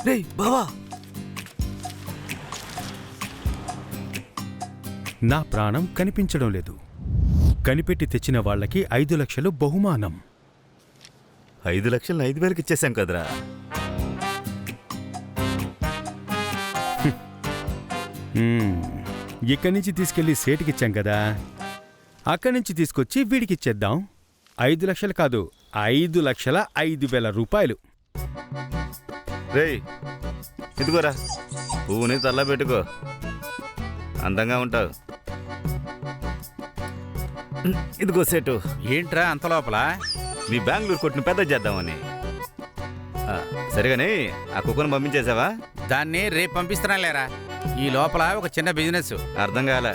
రేయ్ బావా, నా ప్రాణం కనిపించడం లేదు. కనిపెట్టి తెచ్చిన వాళ్ళకి 5 లక్షలు బహుమానం. 5 లక్షలు 5,000కి ఇచ్చేసాం కదరా. ఇక్కడి నుంచి తీసుకెళ్లి సేటుకిచ్చాం కదా, అక్కడి నుంచి తీసుకొచ్చి వీడికిచ్చేద్దాం. 5 లక్షలు కాదు, 5,05,000 రూపాయలు. రేయ్ ఇదిగోరా, పువ్వుని తల్లా పెట్టుకో, అందంగా ఉంటావు. ఇదిగో సెటు. ఏంట్రా అంత లోపల? మీ బెంగళూరు కొట్టును పెద్ద చేద్దామని. సరిగానే ఆ కుక్కను పంపించేసావా? దాన్ని రేపు పంపిస్తున్నా లేరా. ఈ లోపల ఒక చిన్న బిజినెస్. అర్థం కాలే.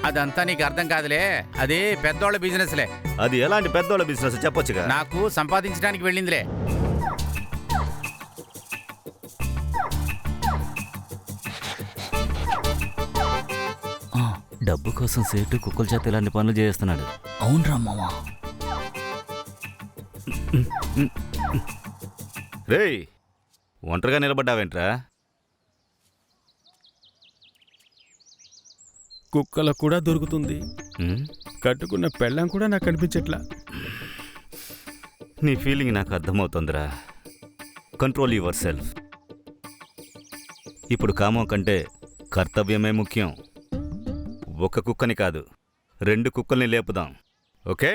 అదంతా నీకు అర్థం కాదులే, అది పెద్దోళ్ళ బిజినెస్లే. అది ఎలాంటి పెద్దోళ్ళ బిజినెస్ చెప్పొచ్చుగా. నాకు సంపాదించడానికి వెళ్ళిందిలే. డబ్బు కోసం సేటు కుక్కల చేత ఇలాంటి పనులు చేస్తున్నాడు. అవునరా మామా. రేయ్ ఒంటరిగా నిలబడ్డావేంట్రా? కుక్కలకు కూడా దొరుకుతుంది, కట్టుకున్న పెళ్ళం కూడా నాకు కనిపించట్లా. నీ ఫీలింగ్ నాకు అర్థమవుతుందిరా. Control your self. ఇప్పుడు కామం కంటే కర్తవ్యమే ముఖ్యం. ఒక కుక్కని కాదు, 2 కుక్కల్ని లేపుదాం. ఓకే?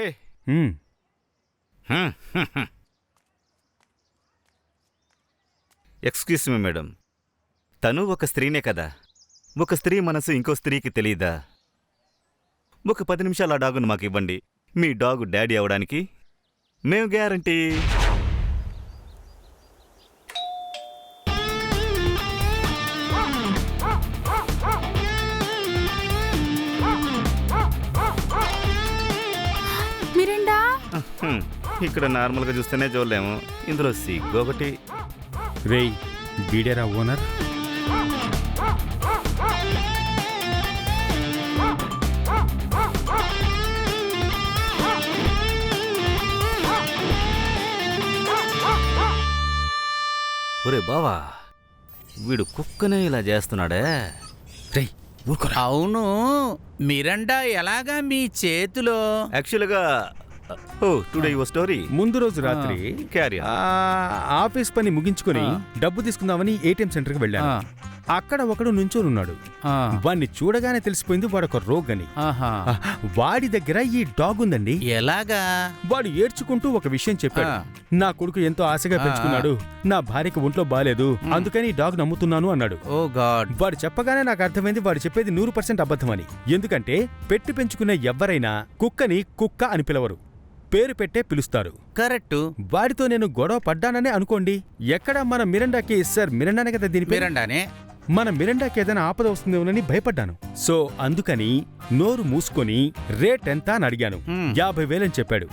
ఎక్స్క్యూజ్ మీ మేడం, తను ఒక స్త్రీనే కదా. ఒక స్త్రీ మనసు ఇంకో స్త్రీకి తెలీదా? ఒక 10 నిమిషాలు ఆ డాగును మాకు ఇవ్వండి. మీ డాగు డాడీ అవడానికి మేము గ్యారంటీ. ఇక్కడ నార్మల్గా చూస్తేనే చూడలేము, ఇందులో సిగ్గు ఒకటి. రేయ్ వీడేరా ఓనర్? ఒరే బావా, వీడు కుక్కనే ఇలా చేస్తున్నాడే. రేయ్ ఊరుకోరా. అవును, మిరండా ఎలాగా మీ చేతిలో? యాక్చువల్గా టుడే యువర్ స్టోరీ. ముందు రోజు రాత్రి క్యారీ ఆఫీస్ పని ముగించుకొని డబ్బు తీసుకుందామని ఏటీఎం సెంటర్కి వెళ్ళాను. అక్కడ ఒకడు నుంచొని ఉన్నాడు. వాడిని చూడగానే తెలిసిపోయింది వాడొక రోగ్ అని. వాడి దగ్గర ఈ డాగ్ ఉందండి. ఎలాగా? వాడు ఏడ్చుకుంటూ ఒక విషయం చెప్పాడు. నా కొడుకు ఎంతో ఆశగా పెంచుకున్నాడు, నా భార్యకి ఒంట్లో బాలేదు, అందుకని ఈ డాగ్ నమ్ముతున్నాను అన్నాడు. ఓ గాడ్. వాడు చెప్పగానే నాకు అర్థమైంది వాడు చెప్పేది 100% అబద్ధమని. ఎందుకంటే పెట్టి పెంచుకునే ఎవ్వరైనా కుక్కని కుక్క అని పిలవరు, పేరు పెట్టే పిలుస్తారు. కరెక్ట్. వాడితో నేను గొడవ పడ్డాననే అనుకోండి. ఎక్కడ మన మిరండాకి, సార్ మిరండానే కదా దీని పేరు? మిరండానే. మన మిరండాకి ఏదైనా ఆపద వస్తుందేమోనని భయపడ్డాను. సో అందుకని నోరు మూసుకొని రేట్ ఎంత అని అడిగాను. 50,000 అని చెప్పాడు.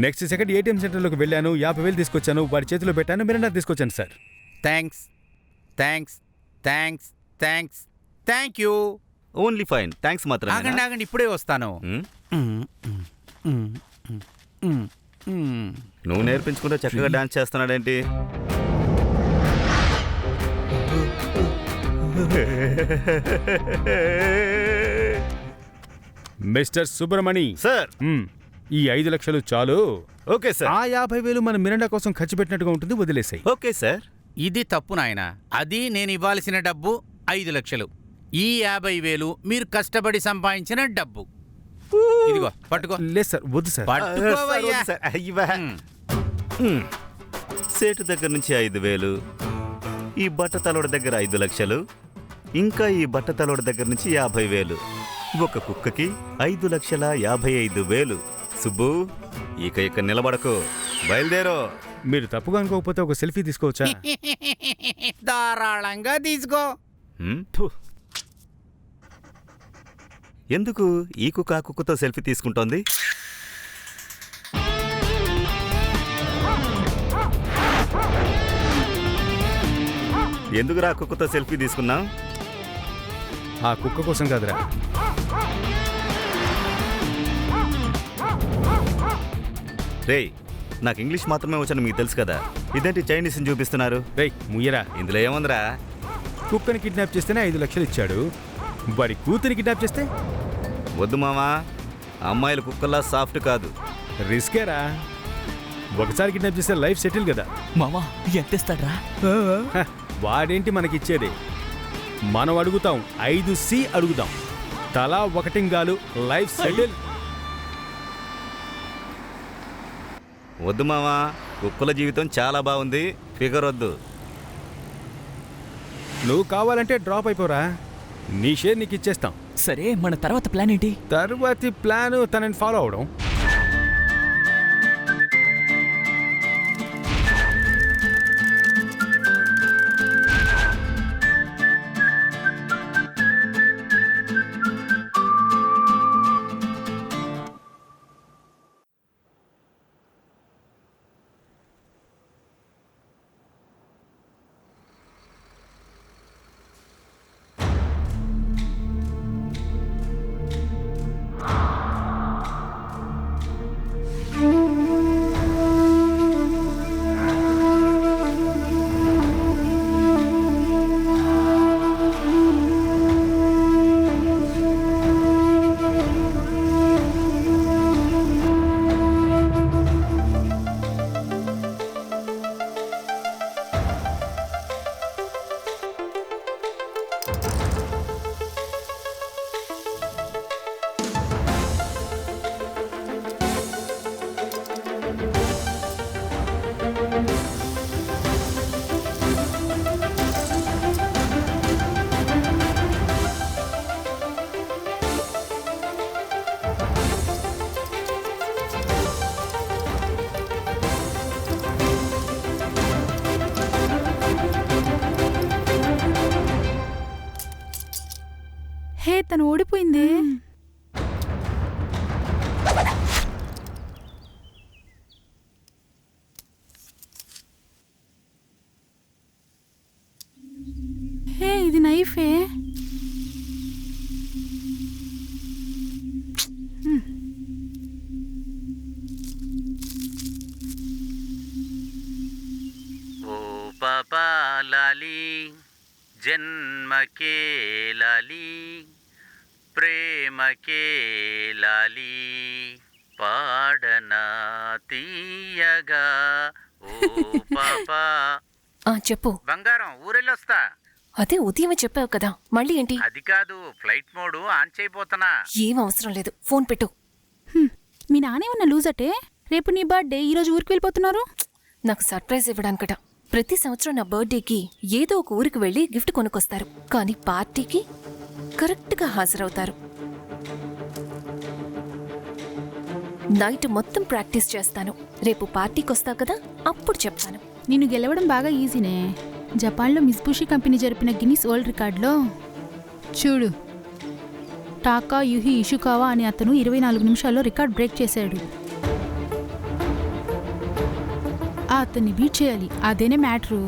నెక్స్ట్ సెకండ్ ఏటీఎం సెంటర్లోకి వెళ్ళాను, 50,000 తీసుకొచ్చాను, వాడి చేతిలో పెట్టాను, మిరండా తీసుకొచ్చాను sir. Thanks thanks thanks thanks thank you. Only fine. Thanks మాత్రం. ఆగండి ఆగండి, ఇప్పుడే వస్తాను. నువ్వు నేర్పించుకుంటే చక్కగా డాన్స్ చేస్తున్నాడేంటి? మిస్టర్ సుబ్రమణి సార్, ఈ 5 లక్షలు చాలు. Okay sir. ఆ 50,000 మన మిరండా కోసం ఖర్చు పెట్టినట్టుగా ఉంటుంది, వదిలేసాయి. Okay sir. ఇది తప్పు నాయనా. అది నేను ఇవ్వాల్సిన డబ్బు 5 లక్షలు. ఈ 50,000 మీరు కష్టపడి సంపాదించిన డబ్బు. ఇదిగో పట్టుకో. లేదు సార్, వద్దు సార్. పట్టుకోవయ్యా. సేటు దగ్గర నుంచి 5,000, ఈ బట్టతలోడి దగ్గర 5 లక్షలు, ఇంకా ఈ బట్టతలోడి దగ్గర నుంచి 50,000. ఒక కుక్కకి 5,55,000. సుబ్బు, ఇక నిలబడకు, బయలుదేరో. మీరు తప్పుగా అనుకోకపోతే ఒక సెల్ఫీ తీసుకోవచ్చా? ధారాళంగా తీసుకో. ఎందుకు ఈ కుక్క ఆ కుక్కతో సెల్ఫీ తీసుకుంటోంది? ఎందుకురా కుక్కతో సెల్ఫీ తీసుకున్నావు? ఆ కుక్క కోసం కాదురా. రేయ్, నాకు ఇంగ్లీష్ మాత్రమే వచ్చని మీకు తెలుసు కదా. ఇదేంటి చైనీస్ అని చూపిస్తున్నారు? రేయ్ ముయ్యరా, ఇందులో ఏముందిరా? కుక్కని కిడ్నాప్ చేస్తేనే 5 లక్షలు ఇచ్చాడు, వాడి కూతుని కిడ్నాప్ చేస్తే వద్దు మామా, అమ్మాయిలు కుక్కల్లా సాఫ్ట్ కాదు. రిస్కేరా. ఒకసారి కిడ్నాప్ చేస్తే లైఫ్ సెటిల్ కదా. మామా ఎంత ఇస్తాడ్రా? హ, వాడేంటి మనకిచ్చేది? మనం అడుగుతాం 5C అడుగుతాం. తలా ఒకటింగాలు లైఫ్ సెటిల్. వద్దు మామా, కుక్కల జీవితం చాలా బాగుంది, ఫిగర్ వద్దు. నువ్వు కావాలంటే డ్రాప్ అయిపోరా, నీ షేర్ నీకు ఇచ్చేస్తాం. సరే, మన తర్వాత ప్లాన్ ఏంటి? తరువాతి ప్లాన్ తనని ఫాలో అవడం. హే, తను ఓడిపోయింది. హే, ఇది నైఫే. ఓ పాపా లాలి జన్మకే లాలి ప్రేమకే లాలి పాడనా తీయగా ఓ పాపా. చెప్పు. బంగారం, ఊరెళ్ళొస్తా. అదే ఉదయమే చెప్పావు కదా, మళ్ళీ ఏంటి? అది కాదు, ఫ్లైట్ మోడ్ ఆన్ చేయబోతున్నా. ఏం అవసరం లేదు, ఫోన్ పెట్టు. మీ నానే ఉన్న లూజటే. రేపు నీ బర్త్డే, ఈరోజు ఊరికి వెళ్ళిపోతున్నారు. నాకు సర్ప్రైజ్ ఇవ్వడానికట. ప్రతి సంవత్సరం నా బర్త్డేకి ఏదో ఒక ఊరికి వెళ్ళి గిఫ్ట్ కొనుక్కొస్తారు, కానీ పార్టీకి కరెక్ట్గా హాజరవుతారు. నైట్ మొత్తం ప్రాక్టీస్ చేస్తాను. రేపు పార్టీకి వస్తావు కదా, అప్పుడు చెప్తాను. నిన్ను గెలవడం బాగా ఈజీనే. జపాన్లో మిత్సుబిషి కంపెనీ జరిపిన గిన్నిస్ వరల్డ్ రికార్డులో చూడు, టాకా యుహి ఇషుకావా అనే అతను 24 నిమిషాల్లో రికార్డ్ బ్రేక్ చేశాడు. అతన్ని బీట్ చేయాలి, అదేనే మ్యాటరు.